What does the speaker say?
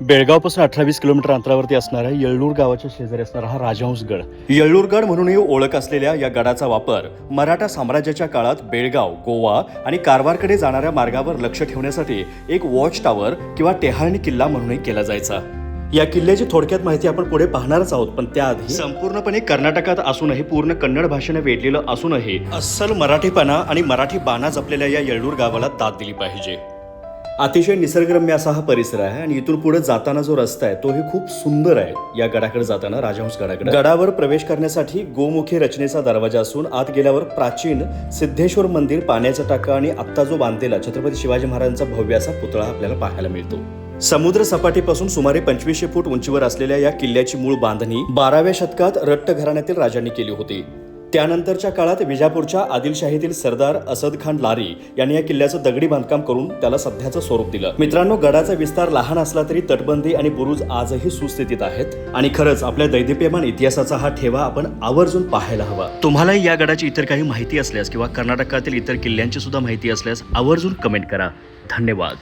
बेळगावपासून 18-20 kilometre अंतरावरती असणाऱ्या येळ्ळूर गावाच्या शेजारी असणारा हा राजहंसगड. येळ्ळूरगड म्हणूनही ओळख असलेल्या या गडाचा वापर मराठा साम्राज्याच्या काळात बेळगाव, गोवा आणि कारवारकडे जाणाऱ्या मार्गावर लक्ष ठेवण्यासाठी एक वॉच टॉवर किंवा टेहाळणी किल्ला म्हणूनही केला जायचा. या किल्ल्याची थोडक्यात माहिती आपण पुढे पाहणारच आहोत, पण त्याआधी संपूर्णपणे कर्नाटकात असूनही पूर्ण कन्नड भाषेने वेढलेलं असूनही अस्सल मराठीपणा आणि मराठी बाणा जपलेल्या या येळ्ळूर गावाला दाद दिली पाहिजे. अतिशय निसर्गरम्य असा हा परिसर आहे आणि इथून पुढे जाताना जो रस्ता आहे तोही खूप सुंदर आहे. या गडाकडे जाताना राजहंस गडाकडे गडावर प्रवेश करण्यासाठी गोमुखी रचनेचा दरवाजा असून आत गेल्यावर प्राचीन सिद्धेश्वर मंदिर, पाण्याचा टाका आणि आत्ता जो बांधलेला छत्रपती शिवाजी महाराजांचा भव्य असा पुतळा आपल्याला पाहायला मिळतो. समुद्र सपाटीपासून सुमारे 2500 फूट उंचीवर असलेल्या या किल्ल्याची मूळ बांधणी 12व्या शतकात रट्ट घराण्यातील राजांनी केली होती. त्यानंतरच्या काळात विजापूरच्या आदिलशाहीतील सरदार असद खान लारी यांनी या किल्ल्याचं दगडी बांधकाम करून त्याला सध्याचं स्वरूप दिलं. मित्रांनो, गडाचा विस्तार लहान असला तरी तटबंदी आणि बुरुज आजही सुस्थितीत आहेत आणि खरंच आपल्या दैदिप्यमान इतिहासाचा हा ठेवा आपण आवर्जून पाहायला हवा. तुम्हालाही या गडाची इतर काही माहिती असल्यास किंवा कर्नाटकातील इतर किल्ल्यांची सुद्धा माहिती असल्यास आवर्जून कमेंट करा. धन्यवाद.